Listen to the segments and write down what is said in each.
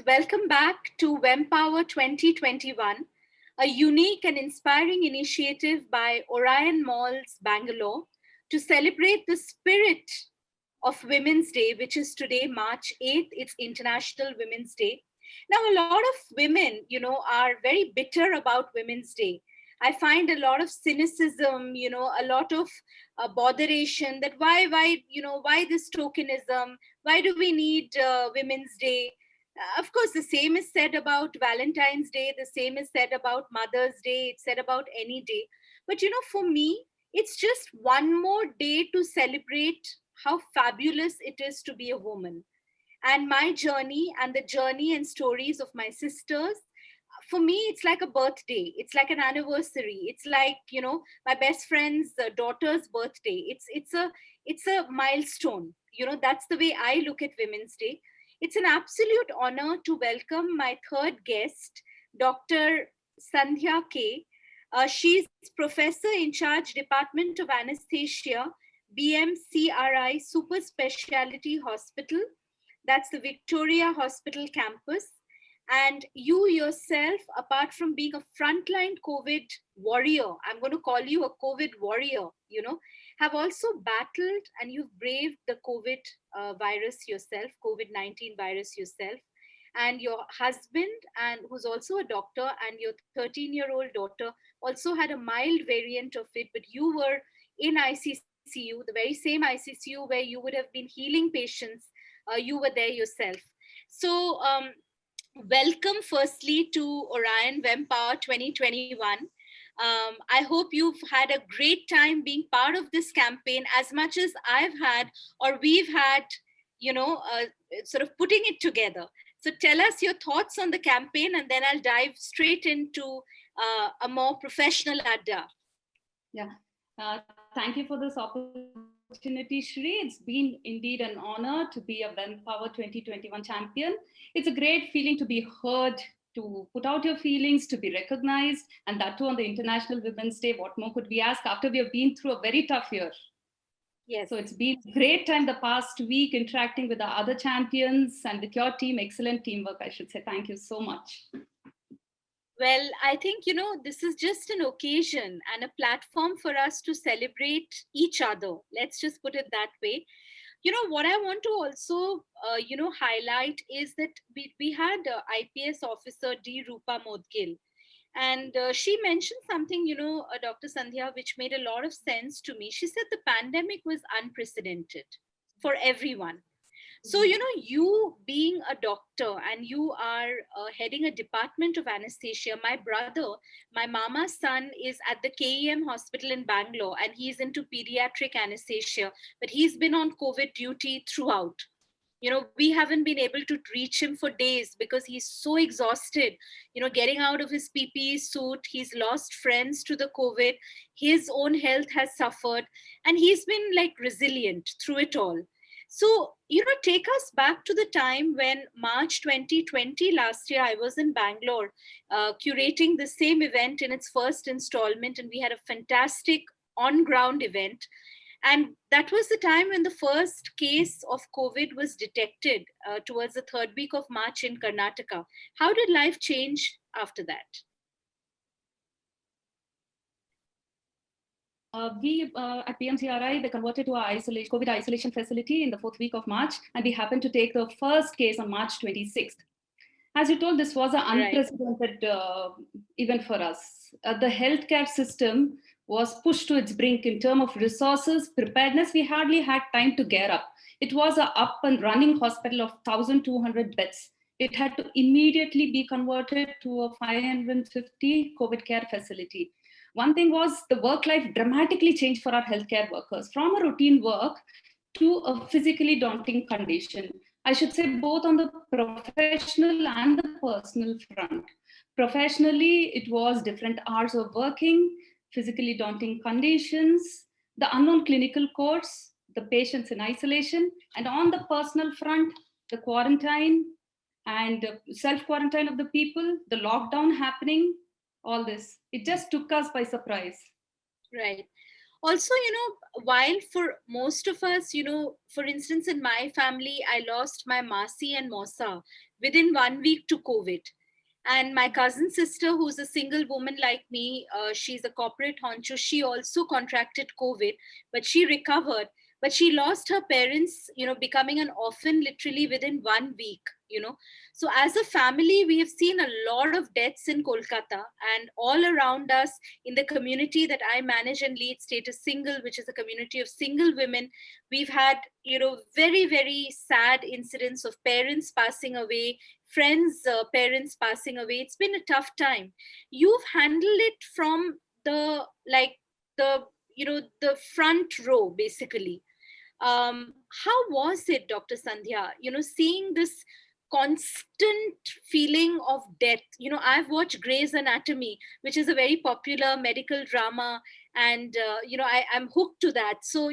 welcome back to Wempower 2021, a unique and inspiring initiative by Orion Malls, Bangalore, to celebrate the spirit of Women's Day, which is today, March 8th. It's International Women's Day. Now, a lot of women, are very bitter about Women's Day. I find a lot of cynicism, a lot of botheration that why this tokenism? Why do we need Women's Day? Of course, the same is said about Valentine's Day, the same is said about Mother's Day, it's said about any day. But for me, it's just one more day to celebrate how fabulous it is to be a woman. And my journey and the journey and stories of my sisters, for me, it's like a birthday. It's like an anniversary. It's like, my best friend's daughter's birthday. It's a milestone. That's the way I look at Women's Day. It's an absolute honor to welcome my third guest, Dr. Sandhya K. She's professor in charge Department of Anesthesia, BMCRI Super Specialty Hospital. That's the Victoria Hospital campus. And you yourself, apart from being a frontline COVID warrior, I'm going to call you a COVID warrior, have also battled and you've braved the COVID virus yourself, COVID-19 virus yourself. And your husband, and who's also a doctor, and your 13-year-old daughter also had a mild variant of it, but you were in ICCU, the very same ICCU where you would have been healing patients. You were there yourself. So, welcome firstly to Orion Wempower 2021. I hope you've had a great time being part of this campaign as much as I've had, or we've had, sort of putting it together. So tell us your thoughts on the campaign, and then I'll dive straight into a more professional adda. Yeah, thank you for this opportunity, Shri. It's been indeed an honor to be a Wempower 2021 champion. It's a great feeling to be heard, to put out your feelings, to be recognized, and that too on the International Women's Day. What more could we ask after we have been through a very tough year? Yes. So it's been a great time the past week interacting with the other champions and with your team. Excellent teamwork, I should say. Thank you so much. Well, I think, this is just an occasion and a platform for us to celebrate each other. Let's just put it that way. What I want to also, highlight is that we had IPS officer D. Rupa Modgil. And she mentioned something, Dr. Sandhya, which made a lot of sense to me. She said the pandemic was unprecedented for everyone. So, you being a doctor and you are heading a department of anesthesia, my brother, my mama's son is at the KEM hospital in Bangalore and he's into pediatric anesthesia, but he's been on COVID duty throughout. We haven't been able to reach him for days because he's so exhausted, getting out of his PPE suit. He's lost friends to the COVID. His own health has suffered and he's been like resilient through it all. So, take us back to the time when March 2020, last year, I was in Bangalore curating the same event in its first installment, and we had a fantastic on-ground event. And that was the time when the first case of COVID was detected towards the third week of March in Karnataka. How did life change after that? We at PMCRI, they converted to our COVID isolation facility in the fourth week of March, and we happened to take the first case on March 26th. As you told, this was an unprecedented event for us. The healthcare system was pushed to its brink in terms of resources, preparedness. We hardly had time to gear up. It was an up and running hospital of 1,200 beds. It had to immediately be converted to a 550 COVID care facility. One thing was the work life dramatically changed for our healthcare workers from a routine work to a physically daunting condition. I should say both on the professional and the personal front. Professionally, it was different hours of working, physically daunting conditions, the unknown clinical course, the patients in isolation, and on the personal front, the quarantine and self-quarantine of the people, the lockdown happening, all this. It just took us by surprise. Right. Also, while for most of us, for instance, in my family, I lost my Masi and Mosa within 1 week to COVID. And my cousin sister, who's a single woman like me, she's a corporate honcho, she also contracted COVID, but she recovered. But she lost her parents, becoming an orphan literally within 1 week. So as a family, we have seen a lot of deaths in Kolkata, and all around us in the community that I manage and lead, Status Single, which is a community of single women, we've had, very, very sad incidents of parents passing away, friends, parents passing away. It's been a tough time. You've handled it from the, like, the front row, basically. How was it, Dr. Sandhya, seeing this constant feeling of death? I've watched Grey's Anatomy, which is a very popular medical drama, and I'm hooked to that. So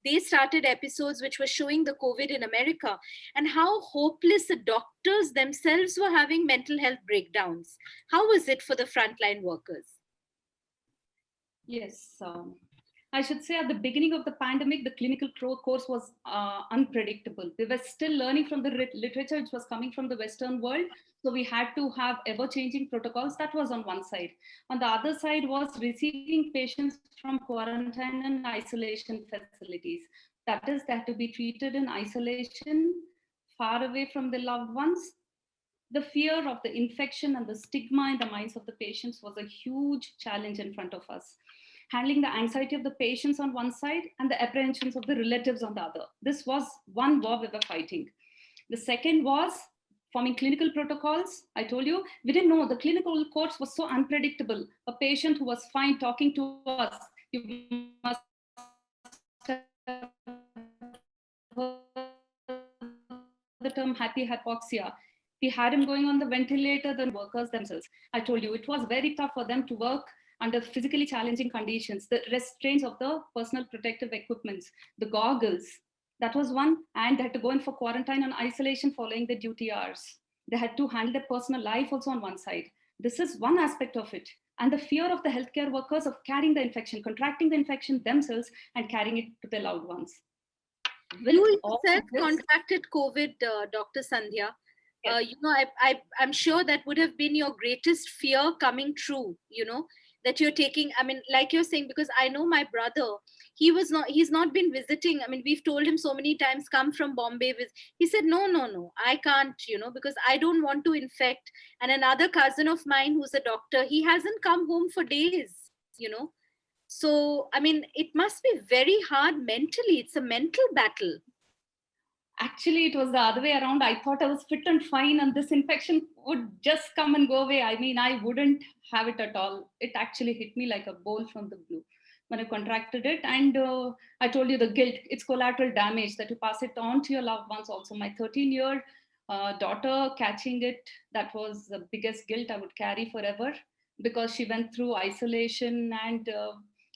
they started episodes which were showing the COVID in America, and how hopeless the doctors themselves were having mental health breakdowns. How was it for the frontline workers? Yes, I should say at the beginning of the pandemic, the clinical course was unpredictable. We were still learning from the literature which was coming from the Western world. So we had to have ever-changing protocols. That was on one side. On the other side was receiving patients from quarantine and isolation facilities. That is, they had to be treated in isolation, far away from their loved ones. The fear of the infection and the stigma in the minds of the patients was a huge challenge in front of us. Handling the anxiety of the patients on one side and the apprehensions of the relatives on the other. This was one war we were fighting. The second was forming clinical protocols. I told you, we didn't know, the clinical course was so unpredictable. A patient who was fine talking to us, you must have the term happy hypoxia. We had him going on the ventilator, the workers themselves. I told you, it was very tough for them to work under physically challenging conditions, the restraints of the personal protective equipments, the goggles, that was one. And they had to go in for quarantine and isolation following the duty hours. They had to handle their personal life also on one side. This is one aspect of it. And the fear of the healthcare workers of carrying the infection, contracting the infection themselves and carrying it to their loved ones. You yourself contracted COVID, Dr. Sandhya. Yes. I'm sure that would have been your greatest fear coming true, that you're taking, I mean, like you're saying, because I know my brother, he's not been visiting. I mean, we've told him so many times, come from Bombay. He said, no, I can't, because I don't want to infect. And another cousin of mine who's a doctor, he hasn't come home for days, So, I mean, it must be very hard mentally. It's a mental battle. Actually, it was the other way around. I thought I was fit and fine and this infection would just come and go away. I mean, I wouldn't have it at all. It actually hit me like a bolt from the blue when I contracted it. And I told you the guilt, it's collateral damage that you pass it on to your loved ones also. My 13-year daughter catching it, that was the biggest guilt I would carry forever because she went through isolation. And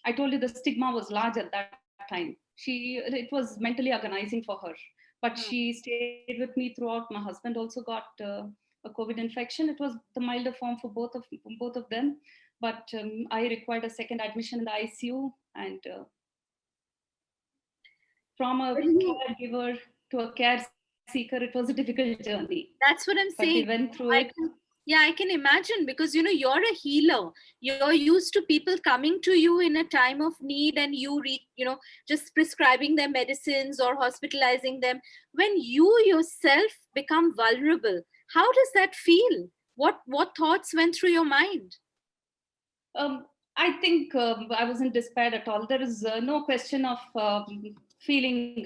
I told you the stigma was large at that time. It was mentally agonizing for her. But she stayed with me throughout. My husband also got a COVID infection. It was the milder form for both of them. But I required a second admission in the ICU. And from a caregiver to a care seeker, it was a difficult journey. That's what I'm saying. We went through it. I can imagine, because you're a healer. You're used to people coming to you in a time of need, and you just prescribing them medicines or hospitalizing them. When you yourself become vulnerable, how does that feel? What thoughts went through your mind? I think I wasn't despair at all. There is no question of feeling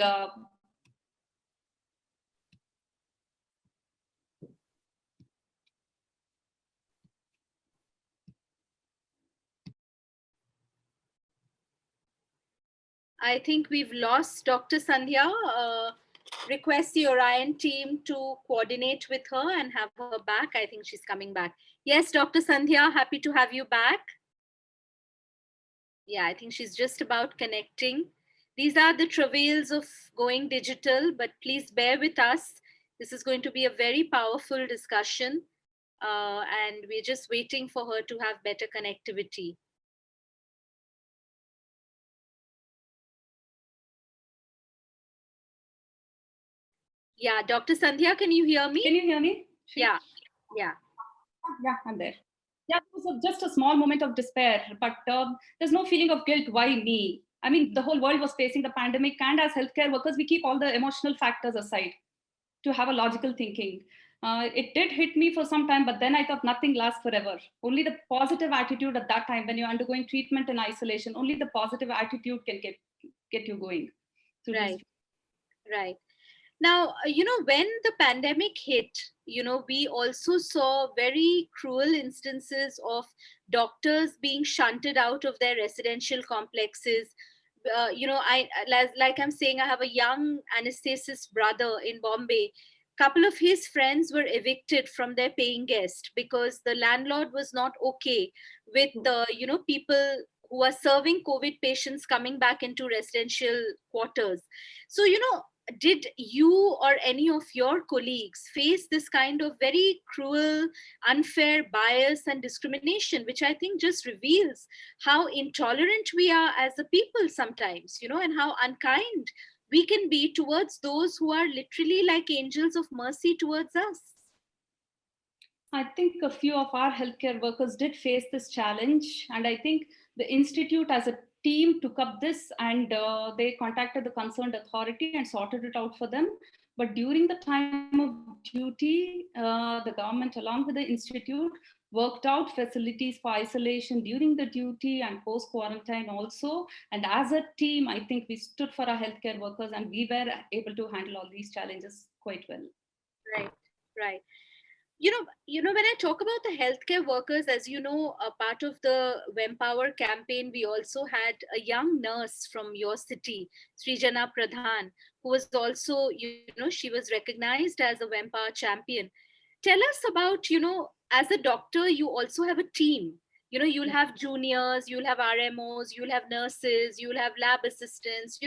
I think we've lost Dr. Sandhya. Request the Orion team to coordinate with her and have her back. I think she's coming back. Yes, Dr. Sandhya, happy to have you back. Yeah, I think she's just about connecting. These are the travails of going digital, but please bear with us. This is going to be a very powerful discussion, and we're just waiting for her to have better connectivity. Yeah, Dr. Sandhya, can you hear me? Can you hear me? Yeah. Yeah, I'm there. Yeah, it was just a small moment of despair, but there's no feeling of guilt. Why me? I mean, the whole world was facing the pandemic, and as healthcare workers, we keep all the emotional factors aside to have a logical thinking. It did hit me for some time, but then I thought nothing lasts forever. Only the positive attitude at that time, when you're undergoing treatment and isolation, only the positive attitude can get you going through Right. this. Right. Now, when the pandemic hit, we also saw very cruel instances of doctors being shunted out of their residential complexes. Like I'm saying, I have a young anesthetist brother in Bombay. Couple of his friends were evicted from their paying guest because the landlord was not okay with the, people who are serving COVID patients coming back into residential quarters. So, did you or any of your colleagues face this kind of very cruel, unfair bias and discrimination, which I think just reveals how intolerant we are as a people sometimes, and how unkind we can be towards those who are literally like angels of mercy towards us? I think a few of our healthcare workers did face this challenge, and I think the institute as a team took up this, and they contacted the concerned authority and sorted it out for them. But during the time of duty, the government, along with the institute, worked out facilities for isolation during the duty and post quarantine also. And as a team, I think we stood for our healthcare workers, and we were able to handle all these challenges quite well. Right, right. When I talk about the healthcare workers, as you know, a part of the Wempower campaign, we also had a young nurse from your city, Srijana Pradhan, who was also, she was recognized as a Wempower champion. Tell us about, as a doctor, you also have a team. You'll have juniors, you'll have RMOs, you'll have nurses, you'll have lab assistants,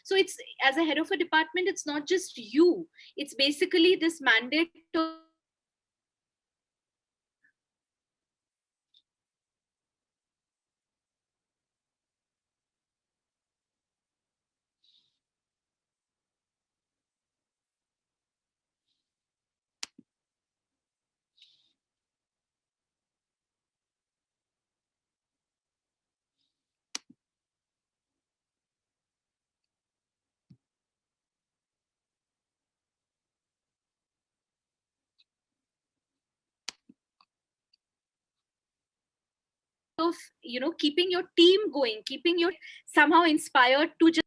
so it's, as a head of a department, it's not just you. It's basically this mandate of keeping your team going, keeping your somehow inspired to just.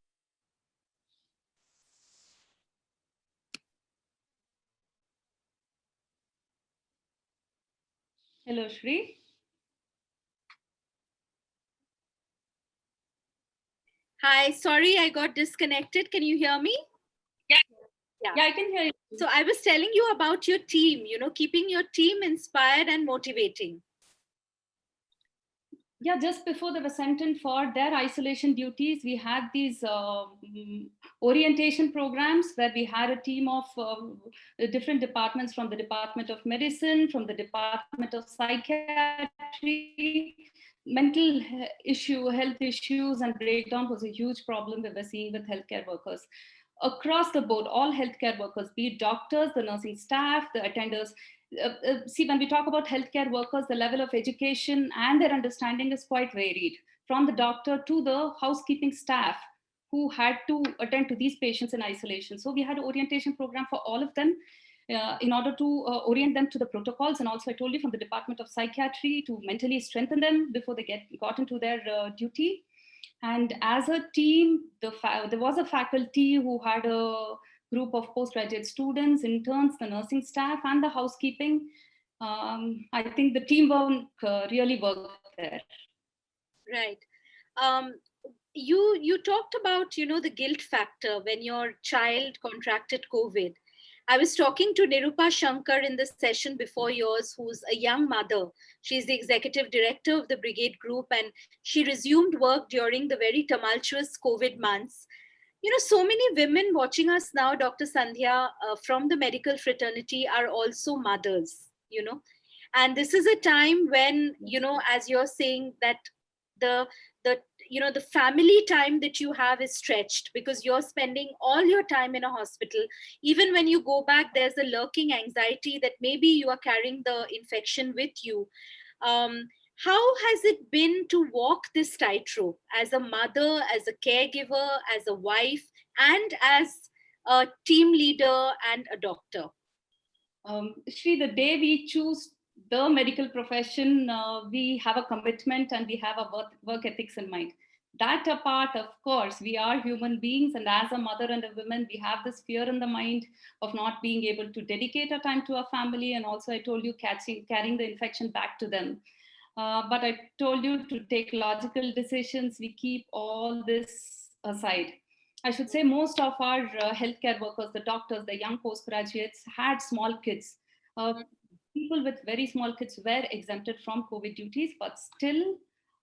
Hello, Shri. Hi, sorry, I got disconnected. Can you hear me? Yeah, I can hear you. So I was telling you about your team, keeping your team inspired and motivating. Yeah, just before they were sent in for their isolation duties, we had these orientation programs where we had a team of different departments, from the Department of Medicine, from the Department of Psychiatry. Mental health issues and breakdown was a huge problem we were seeing with healthcare workers. Across the board, all healthcare workers, be it doctors, the nursing staff, the attenders. See, when we talk about healthcare workers, the level of education and their understanding is quite varied, from the doctor to the housekeeping staff who had to attend to these patients in isolation. So we had an orientation program for all of them in order to orient them to the protocols. And also, I told you, from the Department of Psychiatry, to mentally strengthen them before they got into their duty. And as a team, there was a faculty who had a group of postgraduate students, interns, the nursing staff, and the housekeeping. I think the teamwork really worked there. Right. You talked about the guilt factor when your child contracted COVID. I was talking to Nirupa Shankar in the session before yours, who's a young mother. She's the executive director of the Brigade Group, and she resumed work during the very tumultuous COVID months. So many women watching us now, Dr. Sandhya, from the medical fraternity, are also mothers, and this is a time when, as you're saying, that the the family time that you have is stretched because you're spending all your time in a hospital. Even when you go back, there's a lurking anxiety that maybe you are carrying the infection with you. How has it been to walk this tightrope as a mother, as a caregiver, as a wife, and as a team leader and a doctor? Shri, the day we choose the medical profession, we have a commitment and we have a work ethics in mind. That apart, of course, we are human beings, and as a mother and a woman, we have this fear in the mind of not being able to dedicate our time to our family, and also I told you carrying the infection back to them. But I told you to take logical decisions. We keep all this aside. I should say most of our healthcare workers, the doctors, the young postgraduates had small kids. People with very small kids were exempted from COVID duties, but still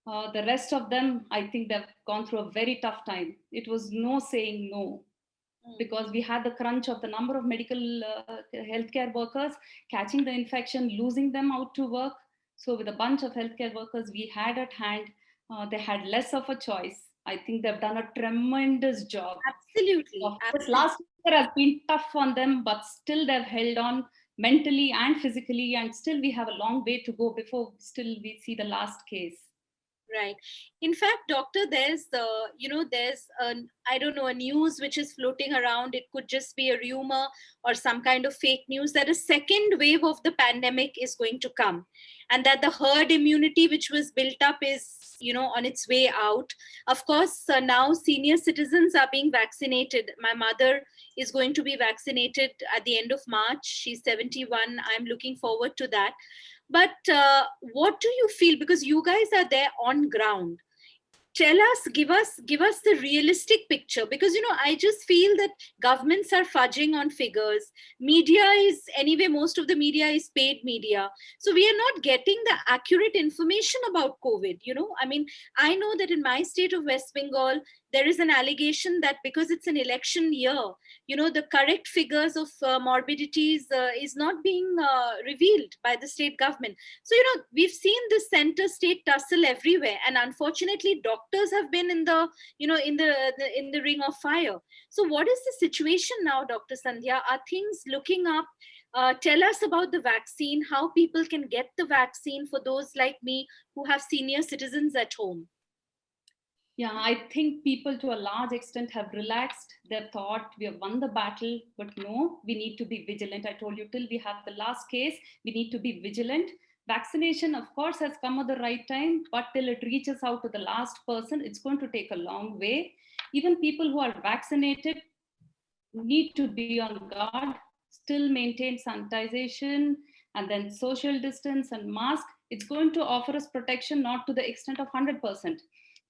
the rest of them, I think they've gone through a very tough time. It was no saying no, because we had the crunch of the number of medical healthcare workers catching the infection, losing them out to work. So with a bunch of healthcare workers we had at hand, they had less of a choice. I think they've done a tremendous job. Absolutely. This last year has been tough on them, but still they've held on mentally and physically, and still we have a long way to go before still we see the last case. Right. In fact, doctor, there's I don't know, a news which is floating around. It could just be a rumor or some kind of fake news that a second wave of the pandemic is going to come, and that the herd immunity which was built up is, on its way out. Of course, now senior citizens are being vaccinated. My mother is going to be vaccinated at the end of March. She's 71. I'm looking forward to that. But what do you feel? Because you guys are there on ground. Tell us, give us the realistic picture, because I just feel that governments are fudging on figures. Media is, anyway, most of the media is paid media, so we are not getting the accurate information about COVID. I know that in my state of West Bengal there is an allegation that because it's an election year, the correct figures of morbidities is not being revealed by the state government. So we've seen this center state tussle everywhere, and unfortunately doctors have been in the in the ring of fire. So what is the situation now, Dr. Sandhya? Are things looking up? Tell us about the vaccine, how people can get the vaccine for those like me who have senior citizens at home. Yeah, I think people to a large extent have relaxed. They've thought we have won the battle, but no, we need to be vigilant. I told you, till we have the last case, we need to be vigilant. Vaccination, of course, has come at the right time, but till it reaches out to the last person, it's going to take a long way. Even people who are vaccinated need to be on guard, still maintain sanitization, and then social distance and mask. It's going to offer us protection, not to the extent of 100%.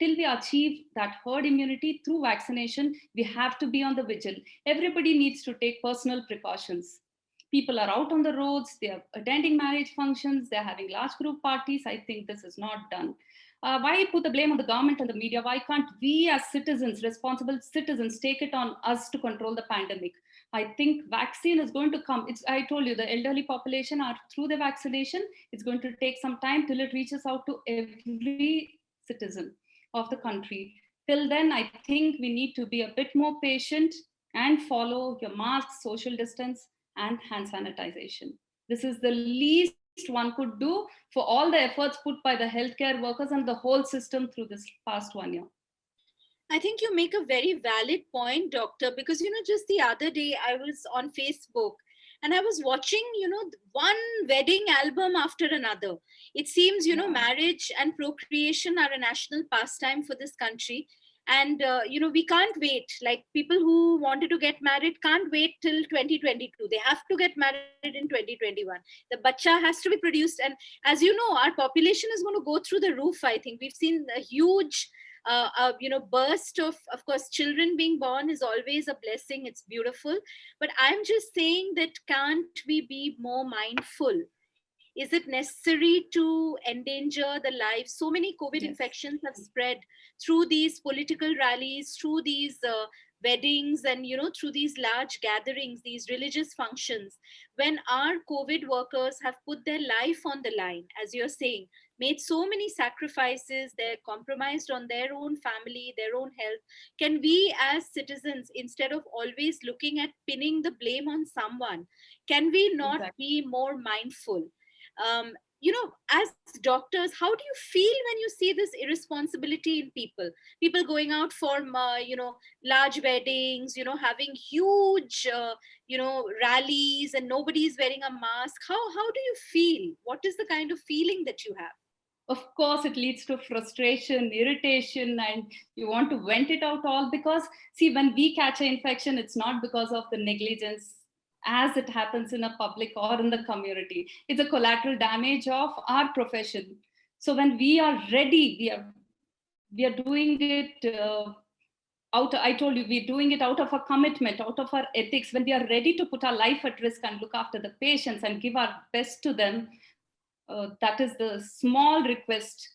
Till we achieve that herd immunity through vaccination, we have to be on the vigil. Everybody needs to take personal precautions. People are out on the roads, they are attending marriage functions, they're having large group parties. I think this is not done. Why put the blame on the government and the media? Why can't we as citizens, responsible citizens, take it on us to control the pandemic? I think vaccine is going to come. I told you, the elderly population are through the vaccination. It's going to take some time till it reaches out to every citizen of the country. Till then, I think we need to be a bit more patient and follow your masks, social distance, and hand sanitization. This is the least one could do for all the efforts put by the healthcare workers and the whole system through this past 1 year. I think you make a very valid point, doctor, because, just the other day I was on Facebook and I was watching, one wedding album after another. It seems, marriage and procreation are a national pastime for this country. And, we can't wait. Like, people who wanted to get married can't wait till 2022. They have to get married in 2021. The bacha has to be produced. And as you know, our population is going to go through the roof, I think. We've seen a huge burst of course, children being born is always a blessing. It's beautiful. But I'm just saying that can't we be more mindful? Is it necessary to endanger the lives? So many COVID infections have spread through these political rallies, through these weddings and, through these large gatherings, these religious functions, when our COVID workers have put their life on the line, as you're saying, made so many sacrifices, they're compromised on their own family, their own health, can we as citizens, instead of always looking at pinning the blame on someone, can we not Exactly. be more mindful? Um, as doctors, how do you feel when you see this irresponsibility in people? People going out for, large weddings, having huge, rallies, and nobody's wearing a mask. How do you feel? What is the kind of feeling that you have? Of course, it leads to frustration, irritation, and you want to vent it out all because, see, when we catch an infection, it's not because of the negligence as it happens in a public or in the community. It's a collateral damage of our profession. So when we are ready, we are doing it out. I told you, we're doing it out of a commitment, out of our ethics. When we are ready to put our life at risk and look after the patients and give our best to them, that is the small request,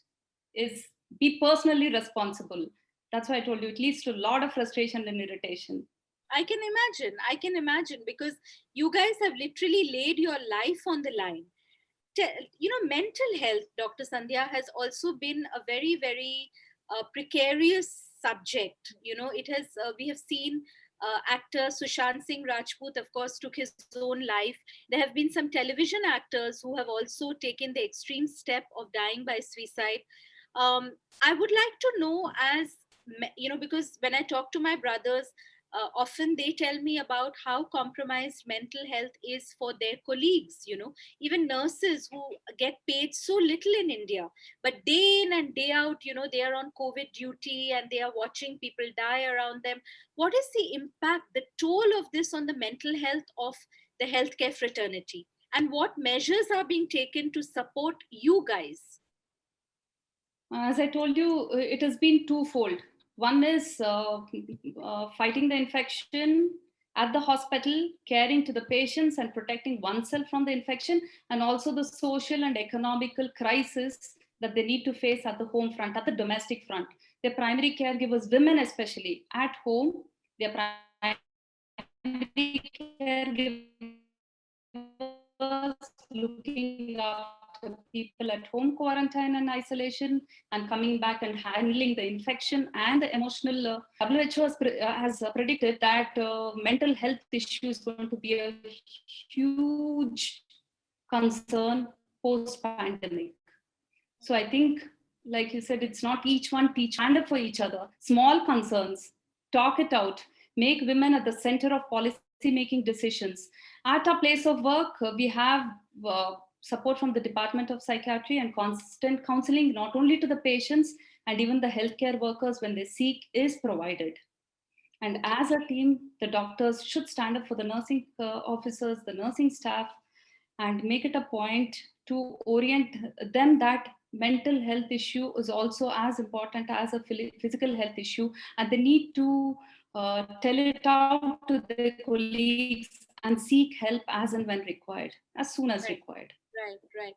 is be personally responsible. That's why I told you it leads to a lot of frustration and irritation. I can imagine because you guys have literally laid your life on the line. Mental health, Dr. Sandhya, has also been a very, very precarious subject. It has, we have seen actor Sushant Singh Rajput, of course, took his own life. There have been some television actors who have also taken the extreme step of dying by suicide. I would like to know, because when I talk to my brothers, often they tell me about how compromised mental health is for their colleagues, even nurses who get paid so little in India, but day in and day out, they are on COVID duty and they are watching people die around them. What is the impact, the toll of this on the mental health of the healthcare fraternity? And what measures are being taken to support you guys? As I told you, it has been twofold. One is fighting the infection at the hospital, caring to the patients and protecting oneself from the infection, and also the social and economical crisis that they need to face at the home front, at the domestic front. Their primary caregivers, women especially, at home, their primary caregivers looking after people at home quarantine and isolation and coming back and handling the infection and the emotional. WHO has predicted that mental health issue is going to be a huge concern post-pandemic. So I think, like you said, it's not each one teach stand up for each other. Small concerns, talk it out, make women at the center of policy making decisions. At our place of work, we have support from the Department of Psychiatry and constant counseling, not only to the patients and even the healthcare workers when they seek is provided. And as a team, the doctors should stand up for the nursing officers, the nursing staff, and make it a point to orient them that mental health issue is also as important as a physical health issue, and they need to tell it out to their colleagues and seek help as and when required, as soon as required. Right.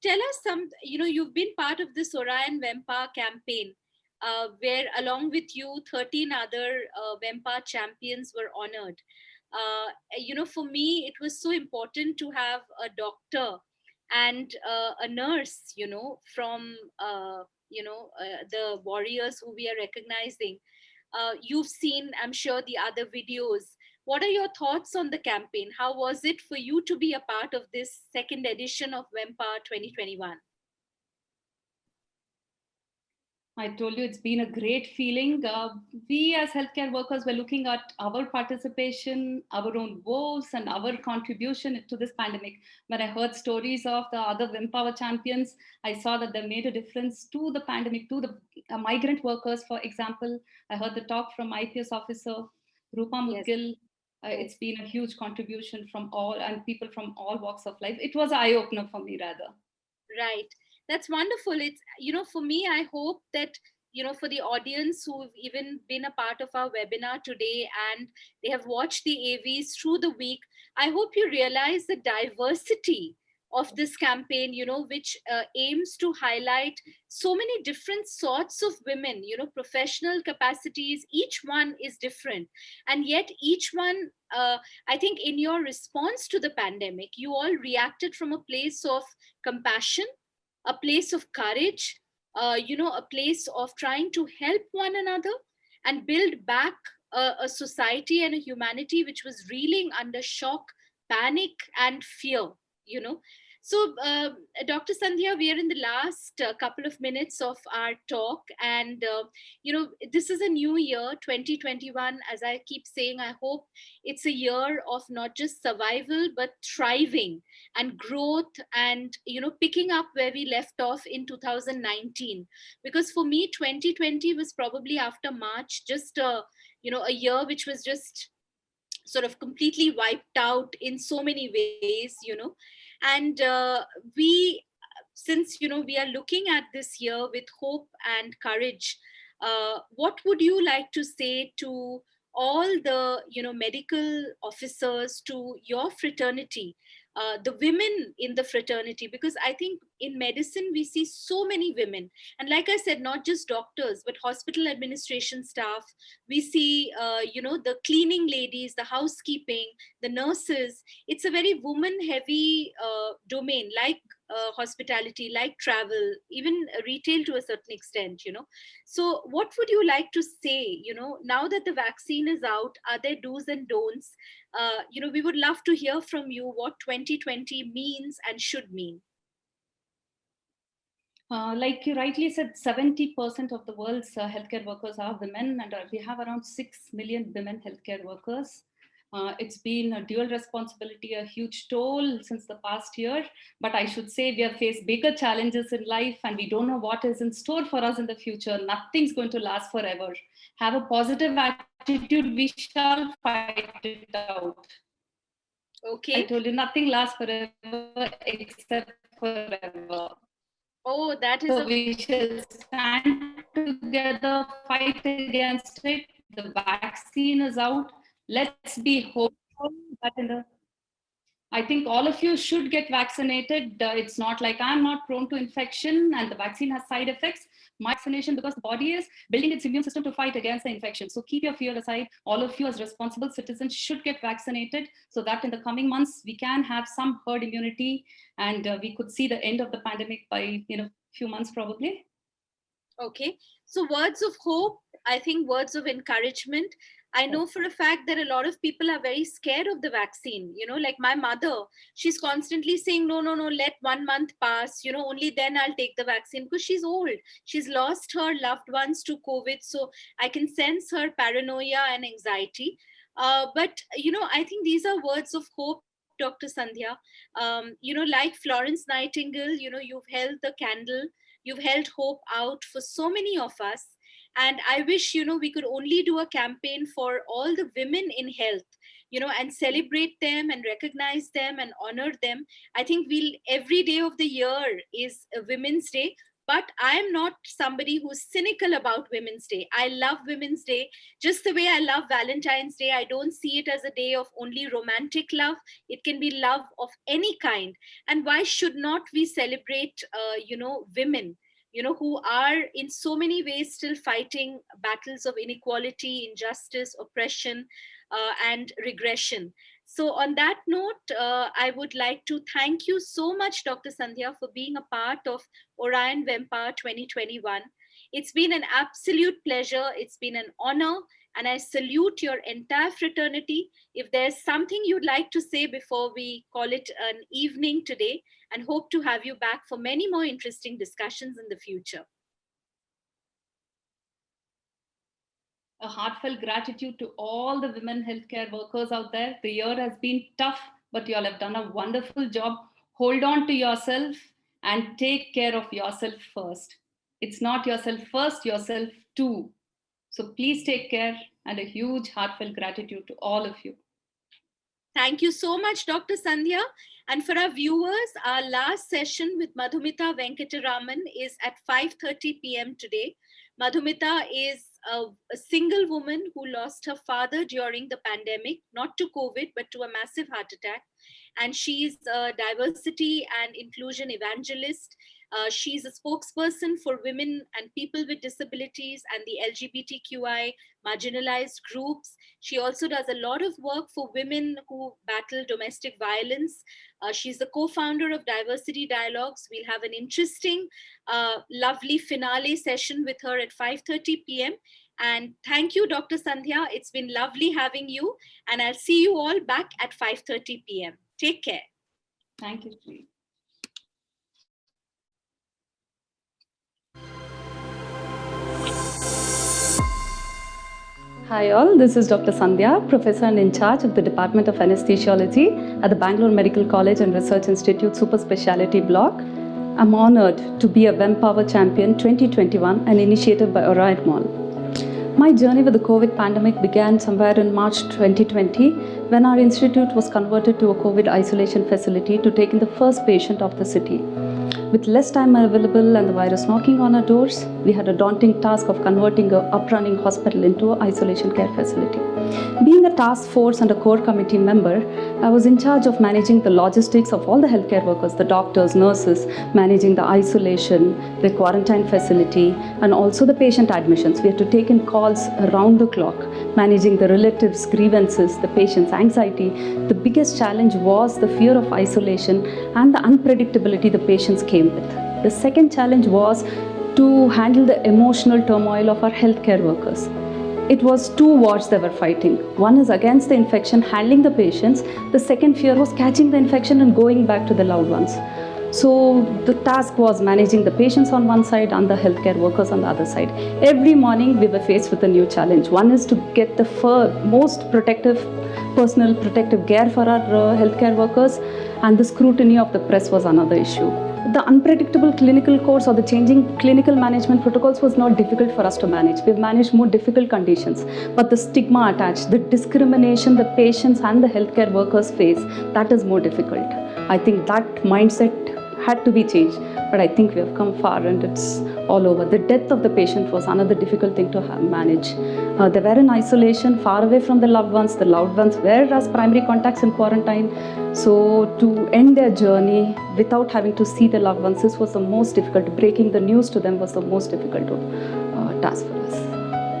Tell us you've been part of this Orion Vempa campaign, where along with you, 13 other Vempa champions were honored. For me, it was so important to have a doctor and a nurse, from, the warriors who we are recognizing. You've seen, I'm sure, the other videos. What are your thoughts on the campaign? How was it for you to be a part of this second edition of Vempa 2021? I told you it's been a great feeling. We as healthcare workers were looking at our participation, our own woes, and our contribution to this pandemic. When I heard stories of the other Wimpower champions, I saw that they made a difference to the pandemic, to the migrant workers, for example. I heard the talk from IPS officer Rupa Mudgil. It's been a huge contribution from all and people from all walks of life. It was an eye-opener for me, rather. Right. That's wonderful. It's, for me, I hope that, for the audience who've even been a part of our webinar today and they have watched the AVs through the week, I hope you realize the diversity of this campaign, which aims to highlight so many different sorts of women, professional capacities. Each one is different. And yet each one, I think in your response to the pandemic, you all reacted from a place of compassion, a place of courage, a place of trying to help one another and build back a society and a humanity which was reeling under shock, panic, and fear. You know, so Dr. Sandhya, we are in the last couple of minutes of our talk, and this is a new year, 2021. As I keep saying, I hope it's a year of not just survival but thriving and growth, and picking up where we left off in 2019. Because for me, 2020 was probably after March, just a year which was just sort of completely wiped out in so many ways. And we since we are looking at this year with hope and courage, what would you like to say to all the medical officers, to your fraternity, the women in the fraternity? Because I think in medicine we see so many women, and like I said, not just doctors but hospital administration staff. We see the cleaning ladies, the housekeeping, the nurses. It's a very woman heavy domain, like hospitality, like travel, even retail to a certain extent. So what would you like to say, now that the vaccine is out? Are there do's and don'ts? We would love to hear from you what 2020 means and should mean. Like you rightly said, 70% of the world's healthcare workers are women, and we have around 6 million women healthcare workers. It's been a dual responsibility, a huge toll since the past year. But I should say we have faced bigger challenges in life, and we don't know what is in store for us in the future. Nothing's going to last forever. Have a positive attitude. We shall fight it out. Okay. I told you, nothing lasts forever except forever. Oh, that is. So we shall stand together, fight against it. The vaccine is out. Let's be hopeful that I think all of you should get vaccinated. It's not like I'm not prone to infection and the vaccine has side effects. My vaccination, because the body is building its immune system to fight against the infection. So keep your fear aside. All of you as responsible citizens should get vaccinated so that in the coming months, we can have some herd immunity and we could see the end of the pandemic by, few months probably. Okay. So words of hope, I think words of encouragement. I know for a fact that a lot of people are very scared of the vaccine. Like my mother, she's constantly saying, no, let 1 month pass, only then I'll take the vaccine, because she's old. She's lost her loved ones to COVID. So I can sense her paranoia and anxiety. But, I think these are words of hope, Dr. Sandhya. Like Florence Nightingale, you've held the candle, you've held hope out for so many of us. And I wish we could only do a campaign for all the women in health, and celebrate them and recognize them and honor them. I think every day of the year is a Women's Day, but I am not somebody who's cynical about Women's Day. I love Women's Day just the way I love Valentine's Day. I don't see it as a day of only romantic love. It can be love of any kind. And why should not we celebrate women, who are in so many ways still fighting battles of inequality, injustice, oppression, and regression. So on that note, I would like to thank you so much, Dr. Sandhya, for being a part of Orion Vempower 2021. It's been an absolute pleasure. It's been an honor. And I salute your entire fraternity. If there's something you'd like to say before we call it an evening today, and hope to have you back for many more interesting discussions in the future. A heartfelt gratitude to all the women healthcare workers out there. The year has been tough, but you all have done a wonderful job. Hold on to yourself and take care of yourself first. It's not yourself first, yourself too. So please take care, and a huge heartfelt gratitude to all of you. Thank you so much, Dr. Sandhya. And for our viewers, our last session with Madhumita Venkataraman is at 5:30 p.m. today. Madhumita is a single woman who lost her father during the pandemic, not to COVID, but to a massive heart attack. and she's a diversity and inclusion evangelist. She's a spokesperson for women and people with disabilities and the LGBTQI marginalized groups. She also does a lot of work for women who battle domestic violence. She's the co-founder of Diversity Dialogues. We'll have an interesting, lovely finale session with her at 5:30 p.m. And thank you, Dr. Sandhya. It's been lovely having you. And I'll see you all back at 5:30 p.m. Take care. Thank you, Sri. Hi all, this is Dr. Sandhya, Professor and in charge of the Department of Anesthesiology at the Bangalore Medical College and Research Institute Super Speciality Block. I'm honored to be a WEMPower Champion 2021, an initiative by Orion Mall. My journey with the COVID pandemic began somewhere in March 2020 when our institute was converted to a COVID isolation facility to take in the first patient of the city. With less time available and the virus knocking on our doors, we had a daunting task of converting an up-running hospital into an isolation care facility. Being a task force and a core committee member, I was in charge of managing the logistics of all the healthcare workers, the doctors, nurses, managing the isolation, the quarantine facility, and also the patient admissions. We had to take in calls around the clock, managing the relatives' grievances, the patient's anxiety. The biggest challenge was the fear of isolation and the unpredictability the patients came with. The second challenge was to handle the emotional turmoil of our healthcare workers. It was two wars they were fighting. One is against the infection, handling the patients. The second fear was catching the infection and going back to the loved ones. So the task was managing the patients on one side and the healthcare workers on the other side. Every morning we were faced with a new challenge. One is to get the most personal protective gear for our healthcare workers, and the scrutiny of the press was another issue. The unpredictable clinical course or the changing clinical management protocols was not difficult for us to manage. We've managed more difficult conditions, but the stigma attached, the discrimination the patients and the healthcare workers face, that is more difficult. I think that mindset had to be changed, but I think we have come far and it's all over. The death of the patient was another difficult thing to manage. They were in isolation, far away from the loved ones. The loved ones were as primary contacts in quarantine. So to end their journey without having to see the loved ones, this was the most difficult. Breaking the news to them was the most difficult task for us.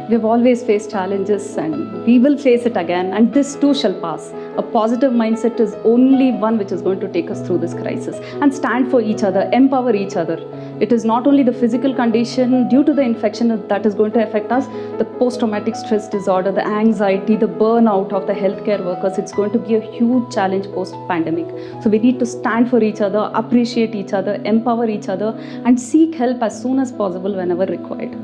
We've always faced challenges and we will face it again, and this too shall pass. A positive mindset is only one which is going to take us through this crisis, and stand for each other, empower each other. It is not only the physical condition due to the infection that is going to affect us, the post-traumatic stress disorder, the anxiety, the burnout of the healthcare workers. It's going to be a huge challenge post-pandemic. So we need to stand for each other, appreciate each other, empower each other, and seek help as soon as possible whenever required.